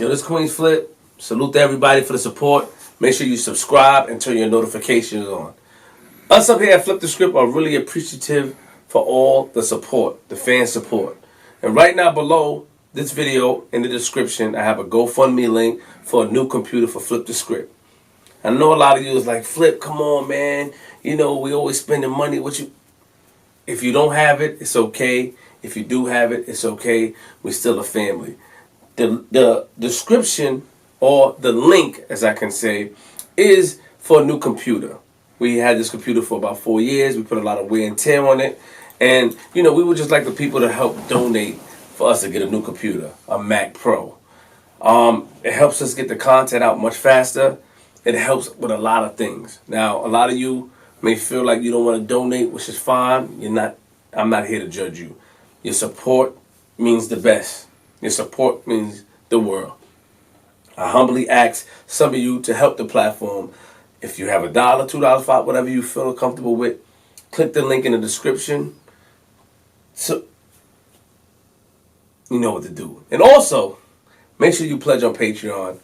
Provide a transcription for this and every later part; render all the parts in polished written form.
Yo, this Queen's Flip. Salute to everybody for the support. Make sure you subscribe and turn your notifications on. Us up here at Flip the Script are really appreciative for all the support, the fan support. And right now below this video in the description, I have a GoFundMe link for a new computer for Flip the Script. I know a lot of you is like, Flip, come on, man. You know, we always spending money. If you don't have it, it's okay. If you do have it, it's okay. We're still a family. The description, or the link, as I can say, is for a new computer. We had this computer for about 4 years. We put a lot of wear and tear on it. And, we would just like the people to help donate for us to get a new computer, a Mac Pro. It helps us get the content out much faster. It helps with a lot of things. Now, a lot of you may feel like you don't want to donate, which is fine. I'm not here to judge you. Your support means the best. Your support means the world. I humbly ask some of you to help the platform. If you have $1, $2, $5, whatever you feel comfortable with, click the link in the description. So you know what to do. And also, make sure you pledge on Patreon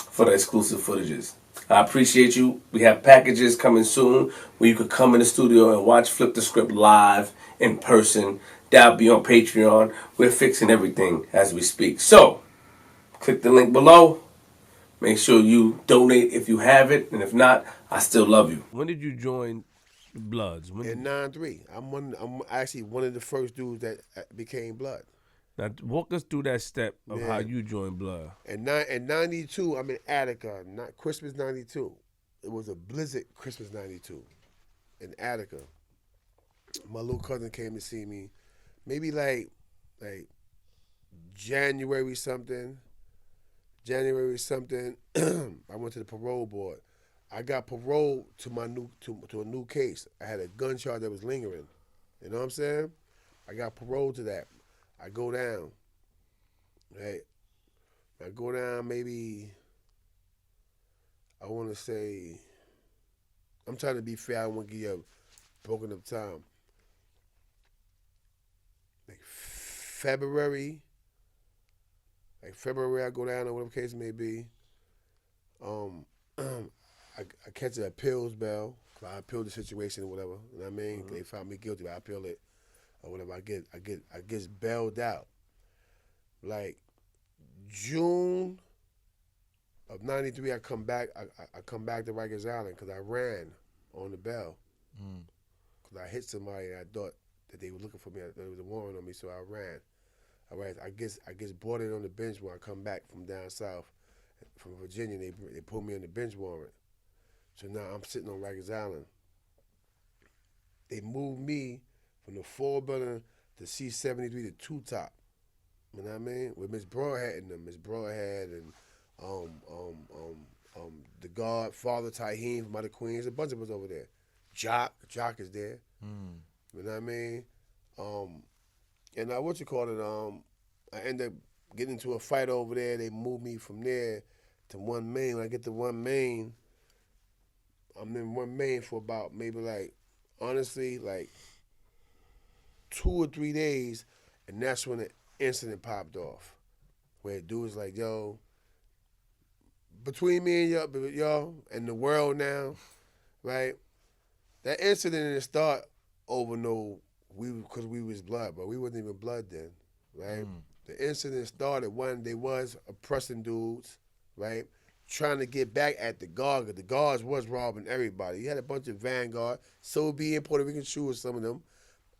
for the exclusive footages. I appreciate you. We have packages coming soon where you could come in the studio and watch Flip the Script live in person. That'll be on Patreon. We're fixing everything as we speak. So, click the link below. Make sure you donate if you have it, and if not, I still love you. When did you join the Bloods? In '93, I'm actually one of the first dudes that became Blood. Now, walk us through that step of how you joined Blood. In '92, I'm in Attica. Not Christmas '92. It was a blizzard Christmas '92 in Attica. My little cousin came to see me, maybe like January something. I went to the parole board. I got paroled to a new case. I had a gun charge that was lingering. You know what I'm saying? I got paroled to that. I go down. Right? I go down maybe, I want to say, I'm trying to be fair. I don't want to give you a broken up time. Like February, I go down or whatever case it may be. I catch an appeals bell. I appeal the situation or whatever. You know what I mean? Mm-hmm. They found me guilty, but I appeal it or whatever. I get bailed out. Like June of '93, I come back. I come back to Rikers Island because I ran on the bail. Because I hit somebody and I thought that they were looking for me. There was a warrant on me, so I ran. All right, I guess brought it on the bench when I come back from down south, from Virginia. They put me on the bench warrant. So now I'm sitting on Rikers Island. They moved me from the 4 building to C73 to 2 top. You know what I mean? With Miss Broadhead and them. Miss Broadhead and the guard, Father Taheem from out of Queens. A bunch of us over there. Jock is there. You know what I mean? And I ended up getting into a fight over there. They moved me from there to 1 Main. When I get to 1 Main, I'm in 1 Main for about maybe honestly, 2 or 3 days, and that's when the incident popped off. Where the dude was like, yo, between me and y'all and the world now, right? That incident didn't start over because we was blood, but we wasn't even blood then, right? The incident started when they was oppressing dudes, right? Trying to get back at the guard, because the guards was robbing everybody. You had a bunch of Vanguard, Sobe and Puerto Rican shoes, some of them,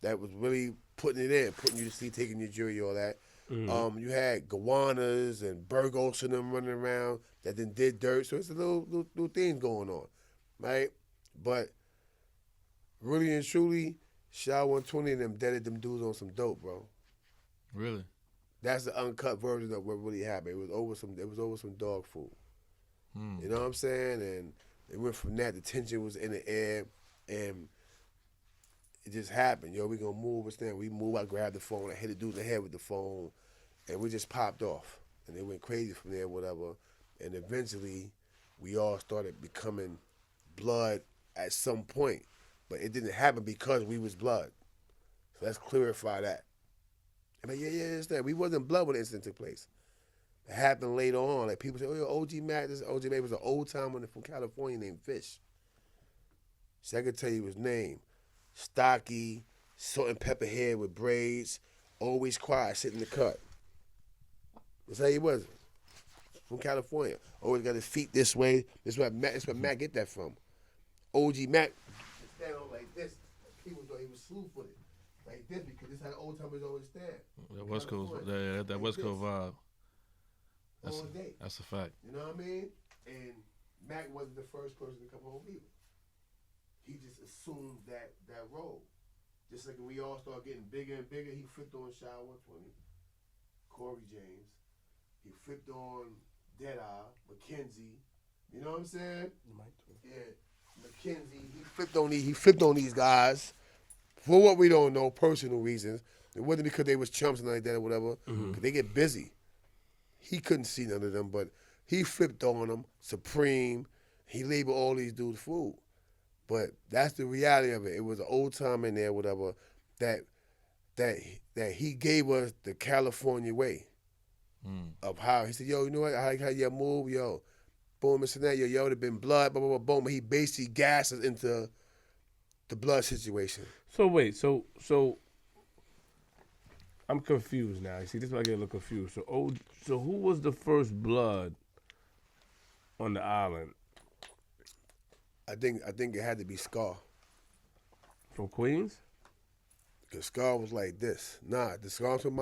that was really putting it in, putting you to sleep, taking your jury, all that. You had Gowannas and Burgos and them running around that then did dirt, so it's a little thing going on, right? But really and truly, Shaw 120 and them deaded them dudes on some dope, bro. Really? That's the uncut version of what really happened. It was over some dog food. You know what I'm saying? And it went from that. The tension was in the air, and it just happened. Yo, we gonna move. We move. I grabbed the phone. I hit the dude in the head with the phone, and we just popped off. And it went crazy from there, whatever. And eventually, we all started becoming blood at some point. But it didn't happen because we was blood. So let's clarify that. I'm like, yeah, it's that. We wasn't blood when the incident took place. It happened later on. Like people say, oh, yo, OG Mack, this OG Mack was an old timer from California named Fish. So I can tell you his name. Stocky, salt and pepper hair with braids, always quiet, sitting in the cut. That's how he was. From California. Always got his feet this way. That's where Mack get that from. OG Mack stand on like this. People thought he was slew-footed. Like this because this is how the old timers always stand. That West Coast, that West Coast vibe. All day. That's a fact. You know what I mean? And Mack wasn't the first person to come home either. He just assumed that role. Just like when we all start getting bigger and bigger, he flipped on Shy 120, Corey James. He flipped on Deadeye, McKenzie. You know what I'm saying? Yeah, McKenzie. He flipped on these guys for what we don't know, personal reasons. It wasn't because they was chumps and like that or whatever. Cause they get busy. He couldn't see none of them, but he flipped on them. Supreme. He labeled all these dudes fool. But that's the reality of it. It was an old time in there, whatever, that he gave us the California way of how he said, yo, you know what? I like how you move, yo. Boom, this and that, yo, would have been blood, blah, blah, blah, boom. But he basically gassed us into the blood situation. So wait, so I'm confused now. You see, this is why I get a little confused. So who was the first blood on the island? I think it had to be Scar. From Queens? Because Scar was like this. Nah, the Scar from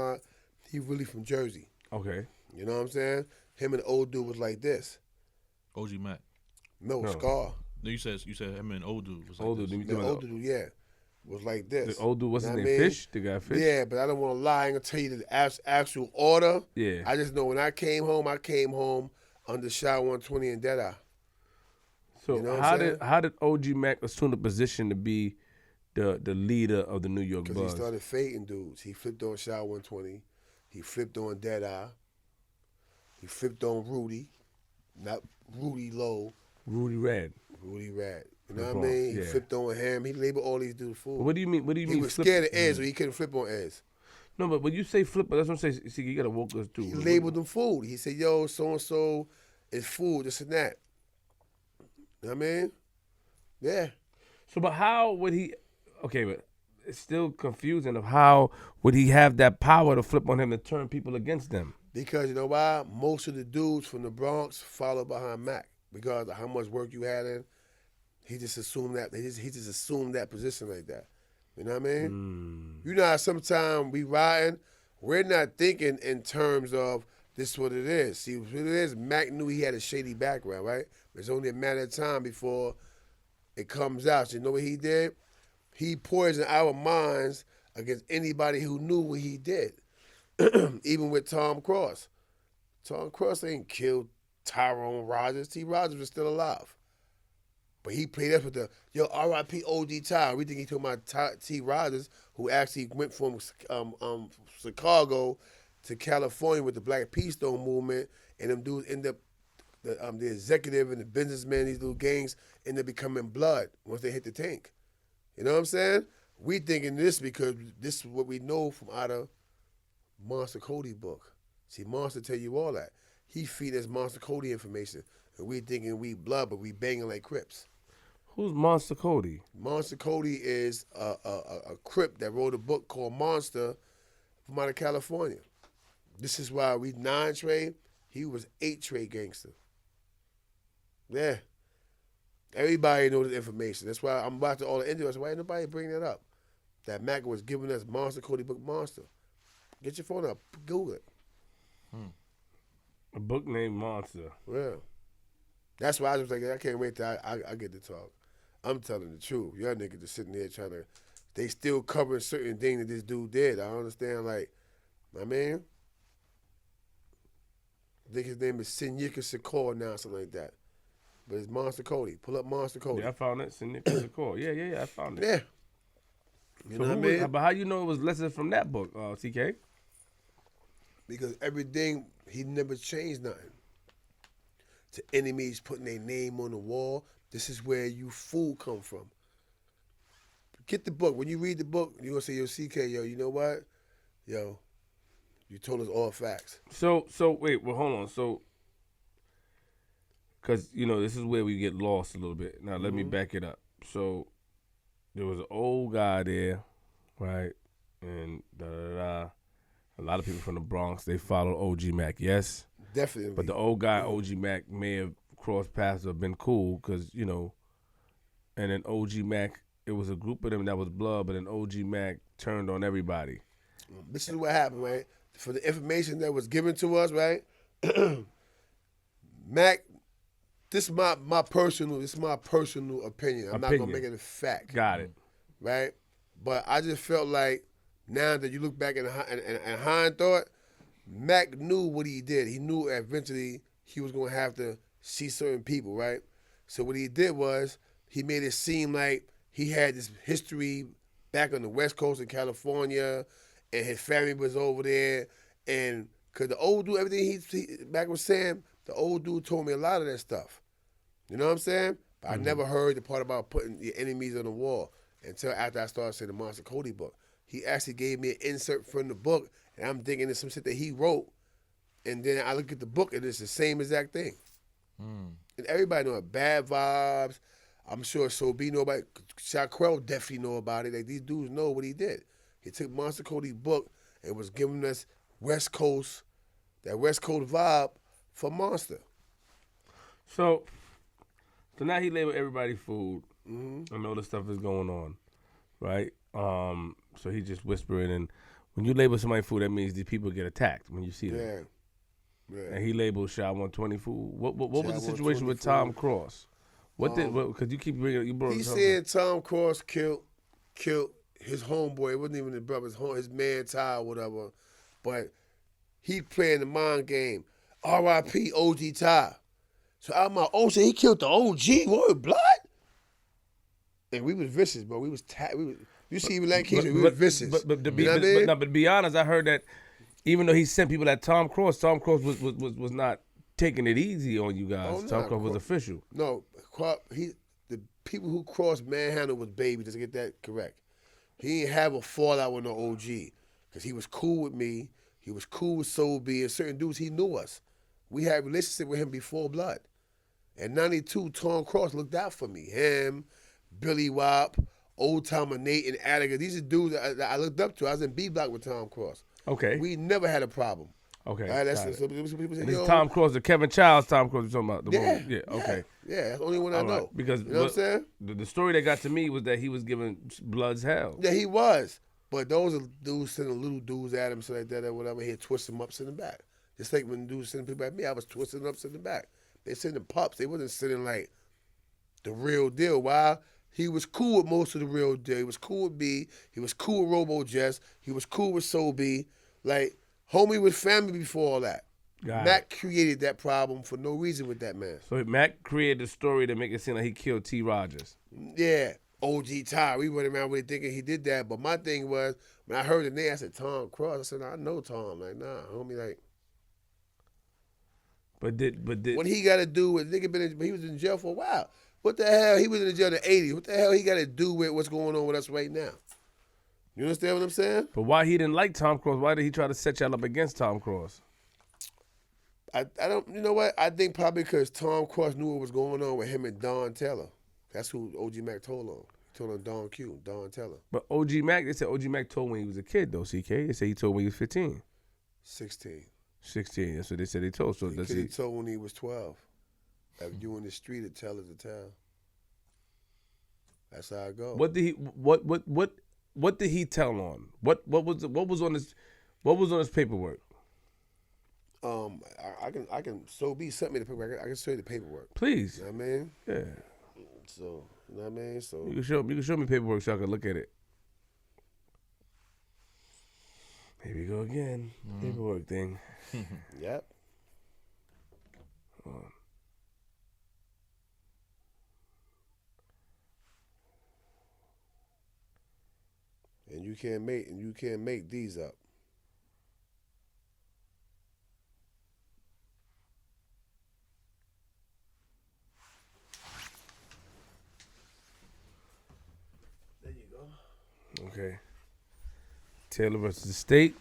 he really from Jersey. Okay. You know what I'm saying? Him and the old dude was like this. OG Mack. No. Scar. No, you said him and old dude was like Old this. dude. The old dude, yeah, was like this. The old dude, what's his name? I mean? Fish? The guy Fish? Yeah, but I don't want to lie. I ain't gonna tell you the actual order. Yeah. I just know when I came home under Shy 120 and Deadeye. So You know what how I'm did OG Mack assume the position to be the leader of the New York Because he Buzz? started fading dudes. He flipped on Shy 120. He flipped on Deadeye. He flipped on Rudy. Not Rudy Lowe. Rudy Red. Rudy Rad. You know The what I Bronx, mean? He yeah. flipped on him. He labeled all these dudes fool. But what do you mean? What do you He mean? was flip? scared of Ez, so he couldn't flip on Ez. No, but when you say flip, that's what I'm saying. See, you gotta walk us through. He labeled them fool. He said, yo, so-and-so is fool, this and that. You know what I mean? Yeah. So, but how would he? Okay, but it's still confusing of how would he have that power to flip on him to turn people against them? Because you know why? Most of the dudes from the Bronx followed behind Mack because of how much work you had in. He just assumed that. He just assumed that position like that. You know what I mean? You know how sometimes we riding, we're not thinking in terms of this is what it is. See, what it is, Mack knew he had a shady background, right? It's only a matter of time before it comes out. So you know what he did? He poisoned our minds against anybody who knew what he did. Even with Tom Cross. Tom Cross ain't killed Tyrone Rogers. T. Rogers was still alive. But he played us with the, yo, R.I.P. O.D. Ty. We think he talking about T. Rogers, who actually went from Chicago to California with the Black Peace Stone movement, and them dudes end up, the executive and the businessmen, these little gangs, end up becoming blood once they hit the tank. You know what I'm saying? We thinking this because this is what we know from out of Monster Cody book. See, Monster tell you all that. He feed us Monster Cody information. And we thinking we blood, but we banging like Crips. Who's Monster Cody? Monster Cody is a Crip that wrote a book called Monster from out of California. This is why we 9-trade. He was 8-trade gangster. Yeah. Everybody knows this information. That's why I'm watching all the interviews. Why ain't nobody bring that up? That Mack was giving us Monster Cody book Monster. Get your phone up. Google it. A book named Monster. Yeah. That's why I was like, I can't wait till I get to talk. I'm telling the truth. Y'all niggas just sitting there trying to, they still covering certain things that this dude did. I don't understand, like, my man, I think his name is Sinyika Shakur now, something like that. But it's Monster Cody. Pull up Monster Cody. Yeah, I found it. Significant Shakur. Yeah, I found it. Yeah. You know what I mean? But how you know it was lessons from that book, TK? Because everything, he never changed nothing. To enemies putting their name on the wall, this is where you fool come from. Get the book. When you read the book, you're going to say, yo, CK, yo, you know what? Yo, You told us all facts. So wait, well, hold on. So, because this is where we get lost a little bit. Now let me back it up. So, there was an old guy there, right? And a lot of people from the Bronx, they followed OG Mack. Yes, Definitely. but the old guy OG Mack may have crossed paths or been cool because and then OG Mack, it was a group of them that was blood, but then OG Mack turned on everybody. This is what happened, right? For the information that was given to us, right? Mac, this is my personal opinion. I'm not gonna make it a fact. Got it. Right? But I just felt like now that you look back in hindsight, Mac knew what he did. He knew eventually he was gonna have to see certain people, right? So what he did was he made it seem like he had this history back on the West Coast in California, and his family was over there. And because the old dude, everything he back was saying, the old dude told me a lot of that stuff. You know what I'm saying? But I never heard the part about putting your enemies on the wall until after I started saying the Monster Cody book. He actually gave me an insert from the book, and I'm thinking it's some shit that he wrote. And then I look at the book, and it's the same exact thing. And everybody know it. Bad Vibes. I'm sure Sobe know about it. Shaquille definitely know about it. Like, these dudes know what he did. He took Monster Cody's book and was giving us West Coast, that West Coast vibe for Monster. So now he labeled everybody food. And all this stuff is going on, right? So he just whispering, and when you label somebody food, that means these people get attacked when you see them. Yeah. And he labeled Shy 120 food. What was the Shy situation with 120 Tom Cross? Because you keep bringing, you brought He something. said Tom Cross killed his homeboy. It wasn't even his brother, his man Ty or whatever. But he playing the mind game. R.I.P. OG Ty. So I'm like, oh, so he killed the OG, what, blood? And we was vicious, bro. We was you see me like Keisha, we was vicious. But to be, You know what I but, mean? no, but to be honest, I heard that even though he sent people at Tom Cross was not taking it easy on you guys. Oh, no, Tom Cross was official. No, the people who crossed Manhandle was baby. Just to get that correct. He didn't have a fallout with no OG because he was cool with me. He was cool with Sobe and certain dudes. He knew us. We had a relationship with him before blood. In '92, Tom Cross looked out for me. Him, Billy Wop, Old Timer Nate, and Attica. These are dudes that I looked up to. I was in B Block with Tom Cross. Okay. We never had a problem. Okay. All right, got it. so people say, And this is Tom Cross, the Kevin Childs Tom Cross you're talking about. Yeah. Okay. Yeah, that's the only one I All right. know. Because you know what I'm saying? The story that got to me was that he was giving Bloods hell. Yeah, he was. But those are dudes sending little dudes at him, so like that or whatever. He'd twist them up, send them back. Just like when dudes sending people at me, I was twisting them up, sending them back. They sending pups. They wasn't sending like the real deal. Why? He was cool with most of the real deal. He was cool with B. He was cool with Robo Jess. He was cool with Soul B. Like, homie was family before all that. Mac created that problem for no reason with that man. So Mac created a story to make it seem like he killed T. Rogers. Yeah. OG Ty. We went around really thinking he did that. But my thing was, when I heard the name, I said, Tom Cross. I said, I know Tom. Like, nah, homie, like. But did What he got to do with, he was in jail for a while. What the hell? He was in jail in the 80s. What the hell he got to do with what's going on with us right now? You understand what I'm saying? But why he didn't like Tom Cross? Why did he try to set y'all up against Tom Cross? I don't, you know what? I think probably because Tom Cross knew what was going on with him and Don Taylor. That's who OG Mack told on. He told on Don Taylor. But OG Mack, they said OG Mack told when he was a kid, though, CK. They said he told when he was 15. 16. 16, that's what they said they told. So He does could he? have told when he was 12. If you in the street, to tell is to tell. That's how it goes. What did he? What did he tell on? What was on his paperwork? I can so be sent me the paperwork. I can show you the paperwork. Please. You know what I mean? Yeah. So, you know what I mean? So You can show me paperwork so I can look at it. Here we go again. Paperwork thing. yep. And you can't make these up. There you go. Okay. Taylor versus the state.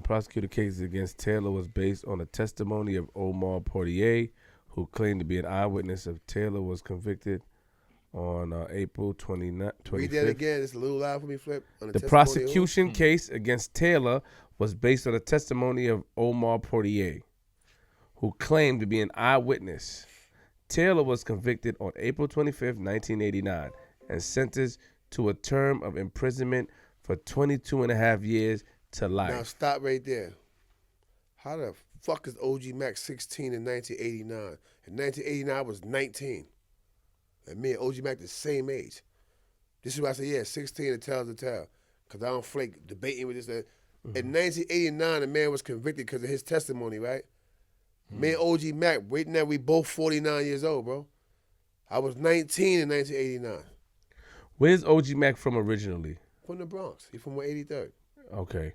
Prosecutor case against Taylor was based on a testimony of Omar Portier, who claimed to be an eyewitness of Taylor was convicted on April 25th. Read that again. It's a little loud for me, Flip. On The testimony prosecution case against Taylor was based on a testimony of Omar Portier, who claimed to be an eyewitness. Taylor was convicted on April 25th, 1989, and sentenced to a term of imprisonment for 22 and a half years to life. Now stop right there. How the fuck is OG Mack 16 in 1989? In 1989, I was 19. And me and OG Mack the same age. This is why I say, yeah, 16 and tells the tale. Because I don't flake debating with this. In 1989, the man was convicted because of his testimony, right? Me and OG Mack, right now, we both 49 years old, bro. I was 19 in 1989. Where's OG Mack from originally? From the Bronx. He from 183rd. Okay.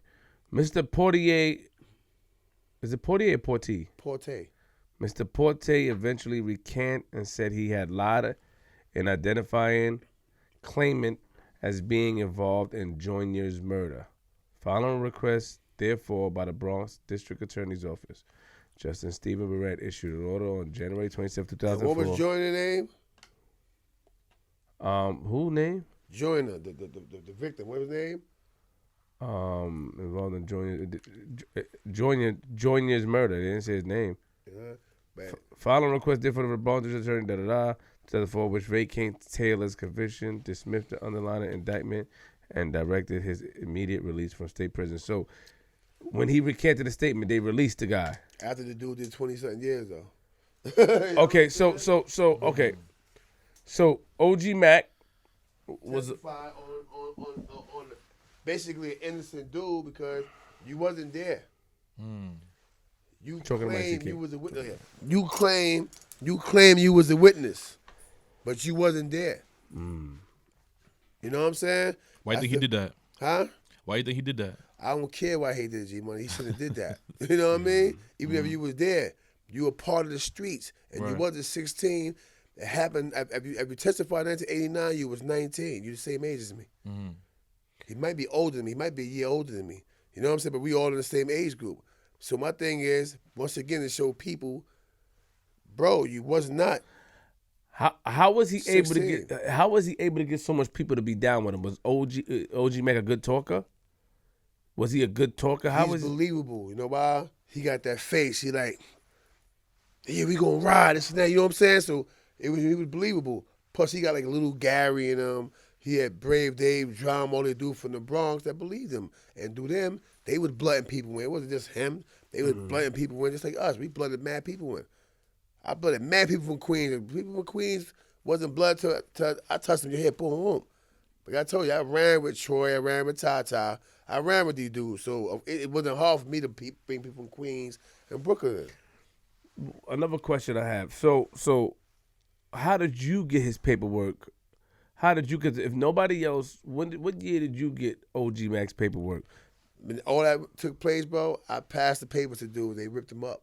Mr. Portier, is it Portier or Portier? Porte. Mr. Portier eventually recanted and said he had lied in identifying claimant as being involved in Joynier's murder. Following request, therefore, by the Bronx District Attorney's Office, Justice Stephen Barrett issued an order on January 27, 2004. What was Joyner's name? Who name? Joyner, the victim. What was his name? Involved in Joynier's murder. They didn't say his name. Following request, therefore, the Bronx District Attorney, 2004, which vacates Taylor's conviction, dismissed the underlying indictment, and directed his immediate release from state prison. So, when he recanted the statement, they released the guy. After the dude did 20-something years, though. Okay, so OG Mack was testified on basically an innocent dude because you wasn't there. You claim you was a witness. You claim you was a witness, but you wasn't there. You know what I'm saying? Why do you think he did that? Huh? Why do you think he did that? I don't care why he did it, G-Money. He shouldn't have did that. You know what I mean? Even if you was there, you were part of the streets, and you wasn't 16. It happened. If you testified in 1989, you was 19. You the same age as me. He might be older than me. He might be a year older than me. You know what I'm saying? But we all in the same age group. So my thing is, once again, to show people, bro, you was not. How was he 16. able to get? How was he able to get so much people to be down with him? Was OG Mack a good talker? Was he a good talker? He's believable. You know why? He got that face. He like, yeah, we gonna ride this and that. You know what I'm saying? So he was believable. Plus he got like a little Gary in him. He had Brave Dave, Drama, all they do from the Bronx that believed him. And do them, they was blooding people in. It wasn't just him. They was blooding people in just like us. We blooded mad people in. I blooded mad people from Queens. People from Queens wasn't blood till I touched them. Your head, boom, boom. Like I told you, I ran with Troy. I ran with Tata. I ran with these dudes. So it wasn't hard for me to bring people from Queens and Brooklyn. Another question I have. So how did you get his paperwork? How did you get? If nobody else, what year did you get OG Mack's paperwork? When all that took place, bro, I passed the papers to dudes. They ripped them up.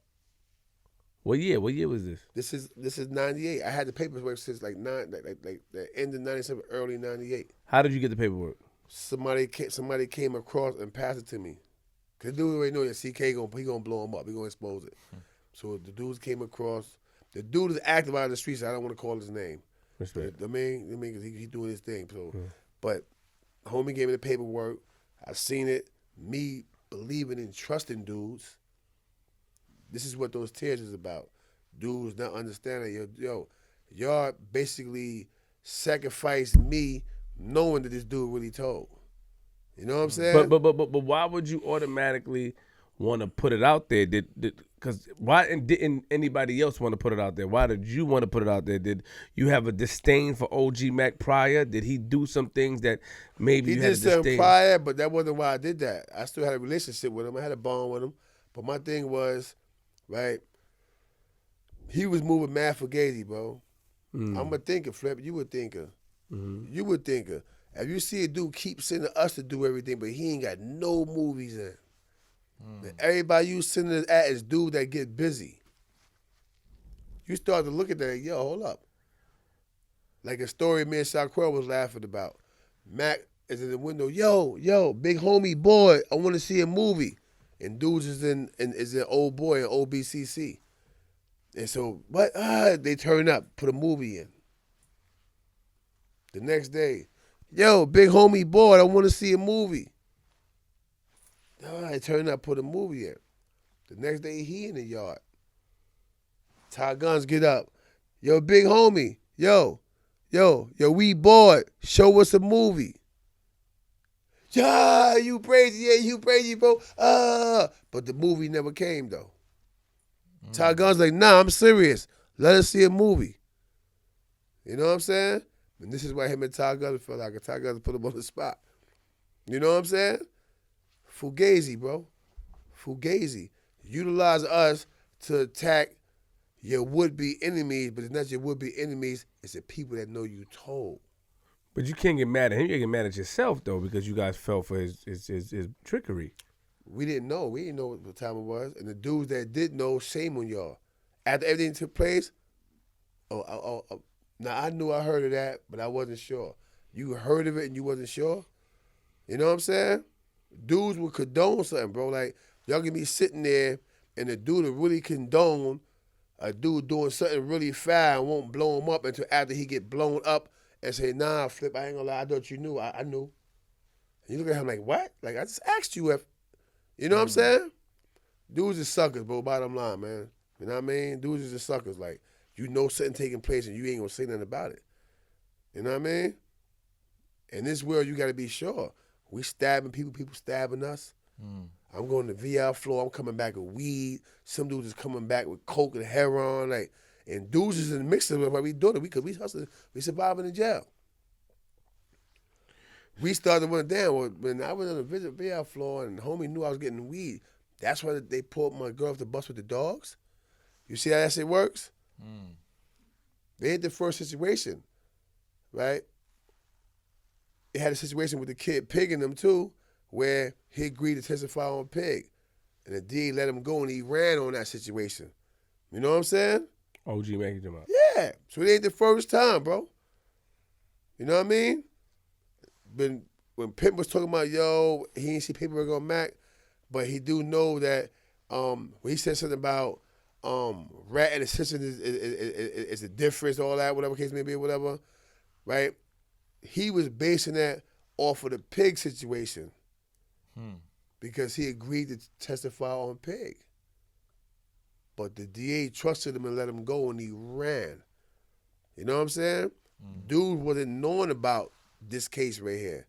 What year? What year was this? This is 98. I had the paperwork since like the end of 97, early 98. How did you get the paperwork? Somebody came across and passed it to me. Cause the dude already know that CK gonna blow him up. He gonna expose it. So the dudes came across. The dude is active out in the streets. So I don't want to call his name. Respect. I mean, cause he doing his thing. So, but homie gave me the paperwork. I seen it. Me believing and trusting dudes. This is what those tears is about. Dudes not understanding, y'all basically sacrificed me knowing that this dude really told. You know what I'm saying? But why would you automatically want to put it out there? Because why didn't anybody else want to put it out there? Why did you want to put it out there? Did you have a disdain for OG Mack prior? Did he do some things that maybe he you had a did something disdain? prior, but that wasn't why I did that. I still had a relationship with him. I had a bond with him. But my thing was, right, he was moving mad fugazi, bro. I'm a thinker, Flip. You a thinker. You a thinker. If you see a dude keep sending us to do everything, but he ain't got no movies in. Everybody you sending it at is dude that get busy. You start to look at that, like, yo, hold up. Like a story me and Shaquille was laughing about. Mac is in the window, yo, big homie boy, I want to see a movie. and dudes is in old boy in OBCC. And so, what? They turn up, put a movie in. The next day, yo, big homie bored, I want to see a movie. They turn up, put a movie in. The next day, he in the yard. Ty Guns get up. Yo, big homie, yo, we bored. Show us a movie. Yeah, you crazy, bro. But the movie never came, though. Ty Guns like, nah, I'm serious. Let us see a movie. You know what I'm saying? And this is why him and Ty Guns felt like Ty Guns put him on the spot. You know what I'm saying? Fugazi, bro. Fugazi. Utilize us to attack your would-be enemies, but it's not your would-be enemies, it's the people that know you told. But you can't get mad at him. You get mad at yourself, though, because you guys fell for his trickery. We didn't know. We didn't know what time it was. And the dudes that did know, shame on y'all. After everything took place, now I knew I heard of that, but I wasn't sure. You heard of it and you wasn't sure? You know what I'm saying? Dudes would condone something, bro. Like, y'all can be sitting there and the dude will really condone a dude doing something really foul and won't blow him up until after he get blown up and say, nah, Flip, I ain't gonna lie, I thought you knew. I knew. And you look at him like, what? Like, I just asked you if, you know what I'm saying? Dudes is suckers, bro, bottom line, man. You know what I mean? Dudes is just suckers. Like, you know something taking place and you ain't gonna say nothing about it. You know what I mean? In this world, you gotta be sure. We stabbing people, people stabbing us. I'm going to the VR floor, I'm coming back with weed. Some dudes is coming back with coke and heroin. Like, and dudes is in the mix of it while we doing it because we hustling, we surviving in jail. We started running down. When I was on the VR floor and homie knew I was getting weed, that's why they pulled my girl off the bus with the dogs. You see how that shit works? They ain't the first situation, right? They had a situation with the kid pigging them too, where he agreed to testify on pig. And the DA let him go and he ran on that situation. You know what I'm saying? OG Mack, you talking about? Yeah. So it ain't the first time, bro. You know what I mean? When Pimp was talking about, yo, he ain't see paperwork on Mack, but he do know that when he said something about rat and assistant is a difference, all that, whatever case may be, whatever, right? He was basing that off of the pig situation because he agreed to testify on pig. But the DA trusted him and let him go and he ran. You know what I'm saying? Dude wasn't knowing about this case right here.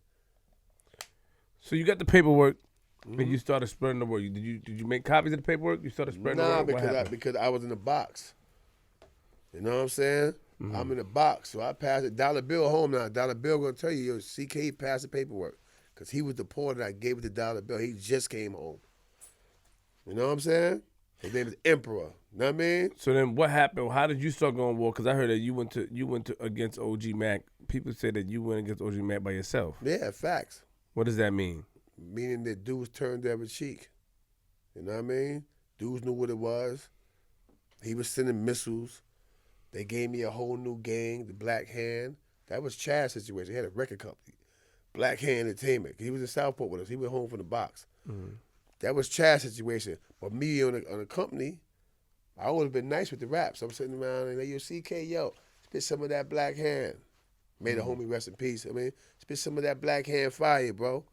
So you got the paperwork and you started spreading the word. Did you make copies of the paperwork? You started spreading the word? Because I was in the box. You know what I'm saying? I'm in the box, so I passed it. Dollar Bill home now. Dollar Bill gonna tell you, yo, CK passed the paperwork. Because he was deported, I gave it to Dollar Bill. He just came home. You know what I'm saying? His name is Emperor. You know what I mean? So then what happened? How did you start going to war? Because I heard that you went to against OG Mack. People say that you went against OG Mack by yourself. Yeah, facts. What does that mean? Meaning that dudes turned the other cheek. You know what I mean? Dudes knew what it was. He was sending missiles. They gave me a whole new gang, the Black Hand. That was Chad's situation. He had a record company, Black Hand Entertainment. He was in Southport with us. He went home from the box. That was Chad's situation. But me on a company, I would have been nice with the raps. I'm sitting around and like, yo, CK, yo, spit some of that Black Hand. May the homie rest in peace. I mean, spit some of that Black Hand fire, bro.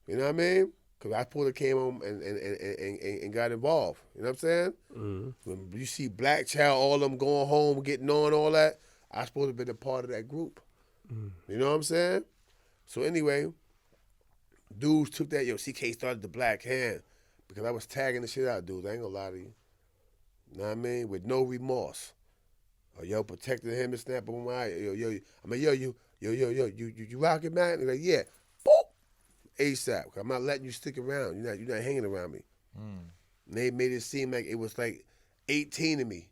You know what I mean? Because I pulled came home and got involved. You know what I'm saying? When you see Black Child, all of them going home, getting on, all that, I supposed to have been a part of that group. You know what I'm saying? So anyway, dudes took that, yo, CK started the Black Hand because I was tagging the shit out of dudes. I ain't gonna lie to you. You know what I mean? With no remorse. Or yo, protecting him and snap on my yo. I mean, you rockin', man? They're like, yeah. Boop. ASAP. I'm not letting you stick around. You're not hanging around me. And they made it seem like it was like 18 of me.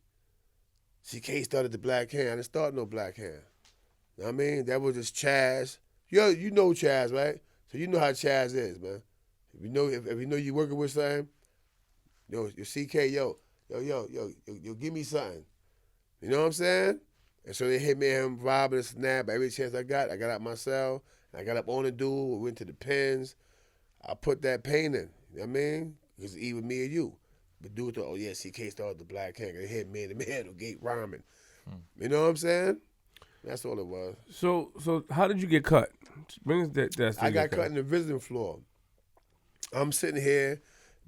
CK started the Black Hand. I didn't start no Black Hand. You know what I mean? That was just Chaz. Yo, you know Chaz, right? So you know how Chaz is, man. If you know you working with something, yo, your CK, yo, give me something. You know what I'm saying? And so they hit me and him, robbing and snap. Every chance I got out my cell. I got up on the dude, went to the pens. I put that pain in. You know what I mean? Because even me and you. But dude thought, oh yeah, CK started the Black Hand. They had man to man who gate rhyming. You know what I'm saying? That's all it was. So how did you get cut? Bring us that I got cut in the visiting floor. I'm sitting here,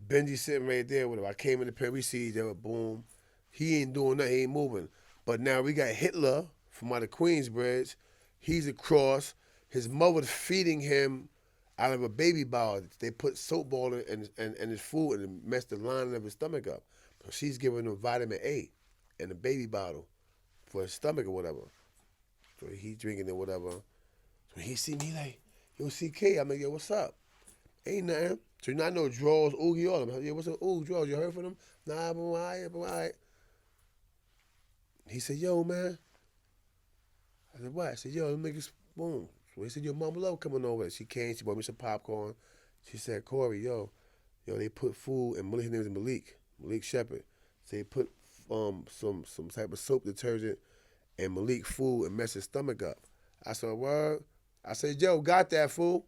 Benji sitting right there with him. I came in the pen, we see each other, boom. He ain't doing nothing, he ain't moving. But now we got Hitler from out of Queensbridge. He's across. His mother's feeding him out of a baby bottle. They put soap ball in his food and it messed the lining of his stomach up. So she's giving him vitamin A in a baby bottle for his stomach or whatever. So he drinking it, whatever. So he see me like, yo, CK. I'm like, yo, what's up? Ain't nothing. So you not know Draws, Oogie, all of them. Yo, what's up? Ooh, Draws, you heard from them? Nah, I'm all right. He said, yo, man. I said, what? I said, yo, let me make this, boom. So he said, your mama love coming over. She came, she bought me some popcorn. She said, Corey, yo, they put food, and his name is Malik Shepard. So they put some type of soap detergent and Malik food and messed his stomach up. I said, word? I said, yo, got that, fool.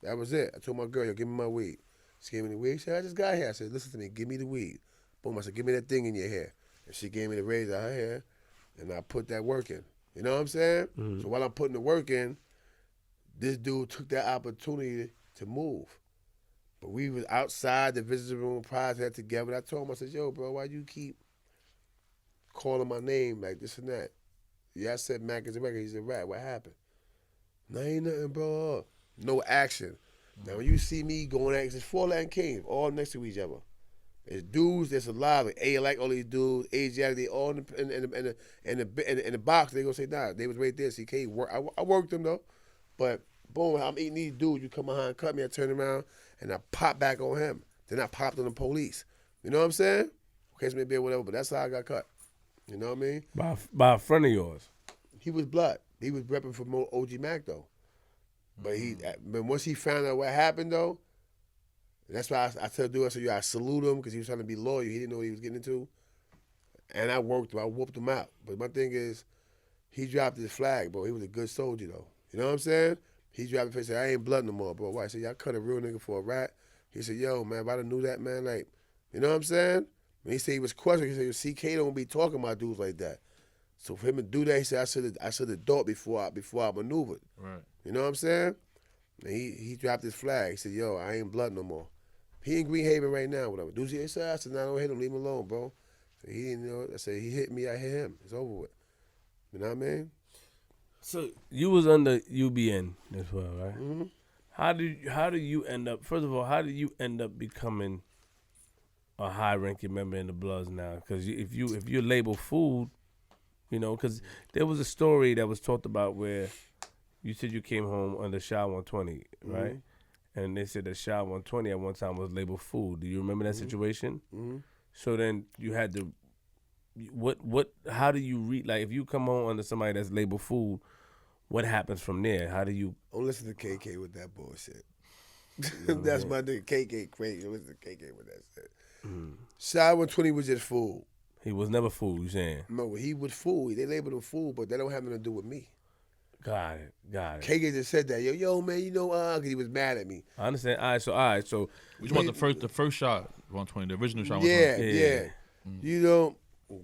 That was it. I told my girl, yo, give me my weed. She gave me the weed. She said, I just got here. I said, listen to me, give me the weed. Boom, I said, give me that thing in your hair. And she gave me the razor out her hair, and I put that work in. You know what I'm saying? Mm-hmm. So while I'm putting the work in, this dude took that opportunity to move. But we was outside the visitor room, prior together. And I told him, I said, yo, bro, why you keep calling my name like this and that? Yeah, I said Mack is a record. He's a rat. What happened? No, ain't nothing, bro. No action. Mm-hmm. Now, when you see me going at it's 4 Latin Kings, all next to each other. There's dudes that's alive, like A, like all these dudes, Asiatic, they all in the box. They gonna say, nah, they was right there. CK, I worked them though. But boom, I'm eating these dudes. You come behind, cut me, I turn around, and I pop back on him. Then I popped on the police. You know what I'm saying? Case maybe or whatever, but that's how I got cut. You know what I mean? By a friend of yours. He was blood. He was repping for OG Mack though. But once he found out what happened though, that's why I tell dude, I said, yo, I salute him because he was trying to be loyal. He didn't know what he was getting into. And I worked him. I whooped him out. But my thing is, he dropped his flag, bro. He was a good soldier, though. You know what I'm saying? He dropped his flag, said, I ain't blood no more, bro. Why? I said, y'all cut a real nigga for a rat. He said, yo, man, if I done knew that, man, like, you know what I'm saying? When he said he was questioning, he said, CK don't be talking about dudes like that. So for him to do that, he said, I should have thought before I maneuvered. Right. You know what I'm saying? And he dropped his flag. He said, yo, I ain't blood no more. He in Greenhaven right now, whatever. Dude, he said, I said, nah, don't hit him, leave him alone, bro. So he didn't know. I said, he hit me, I hit him. It's over with. You know what I mean? So you was under UBN as well, right? Mm-hmm. How do you end up? First of all, how did you end up becoming a high-ranking member in the Bloods now? Because if you label food, you know, because there was a story that was talked about where you said you came home under Shy 120, right? Mm-hmm. And they said that Shy 120 at one time was labeled food. Do you remember that situation? Mm-hmm. So then you had to, how do you read, like if you come home under somebody that's labeled food, what happens from there? How do you? Don't listen to KK with that bullshit. That's my nigga. KK crazy. Don't listen to KK with that shit. Mm-hmm. Shy 120 was just food. He was never food, you saying? No, he was food. They labeled him food, but that don't have nothing to do with me. Got it. KK just said that. Yo, man, you know, because he was mad at me. I understand. All right. So we want the first shot, 120, the original shot. 120. Yeah. Mm-hmm. You know,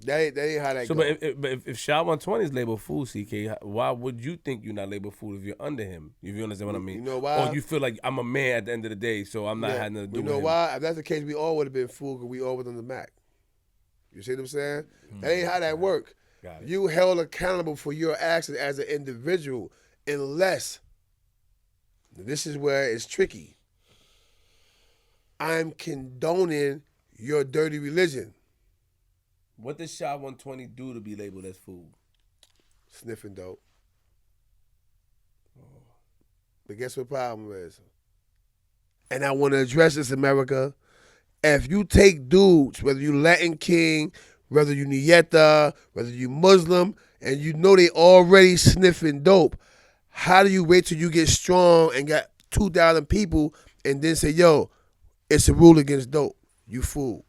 that ain't how that goes. But if Shy 120 is labeled food, CK, why would you think you're not labeled food if you're under him? If you understand what I mean? You know why? Or you feel like I'm a man at the end of the day, so I'm not having to do with him. You know why? If that's the case, we all would have been food because we all was under Mack. You see what I'm saying? Mm-hmm. That ain't how that work. You held accountable for your actions as an individual unless, this is where it's tricky, I'm condoning your dirty religion. What does Shy 120 do to be labeled as food? Sniffing dope. But guess what the problem is? And I want to address this, America. If you take dudes, whether you Latin King, whether you Nieta, whether you Muslim, and you know they already sniffing dope, how do you wait till you get strong and got 2,000 people and then say, yo, it's a rule against dope? You fool.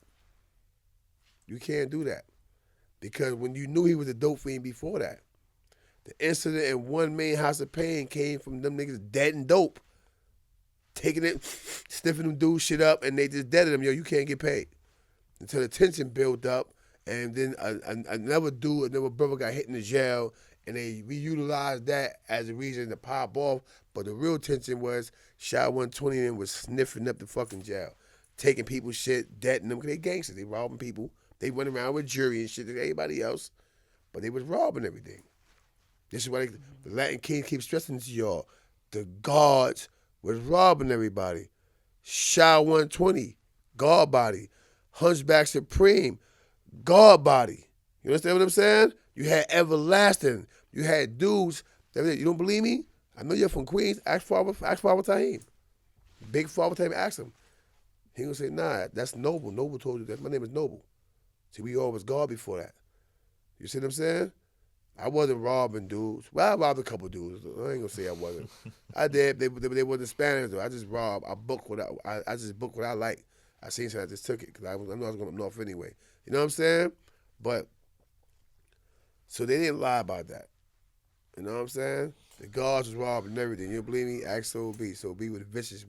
You can't do that. Because when you knew he was a dope fiend before that, the incident in one main house of pain came from them niggas dead and dope. taking it, sniffing them dudes shit up, and they just deaded them. Yo, you can't get paid. Until the tension built up, and then another brother got hit in the jail, and they reutilized that as a reason to pop off. But the real tension was Shot 120 and them was sniffing up the fucking jail, taking people's shit, deading them, because they gangsters. They robbing people. They went around with jury and shit like everybody else, but they was robbing everything. This is why the Latin King keeps stressing to y'all. The guards was robbing everybody. Shot 120, guard body. Hunchback Supreme, guard body. You understand what I'm saying? You had Everlasting. You had dudes. You don't believe me? I know you're from Queens. Ask Father Tahim. Big Father Tahim, ask him. He gonna say, nah, that's Noble. Noble told you that. My name is Noble. See, we all was guard before that. You see what I'm saying? I wasn't robbing dudes. Well, I robbed a couple dudes. I ain't gonna say I wasn't. I did. They wasn't Spanish though. I just robbed. I just booked what I like. I seen something, I just took it because I knew I was going up north anyway. You know what I'm saying? But, so they didn't lie about that. You know what I'm saying? The guards was robbing everything. You don't believe me? Ask So B. So B was vicious.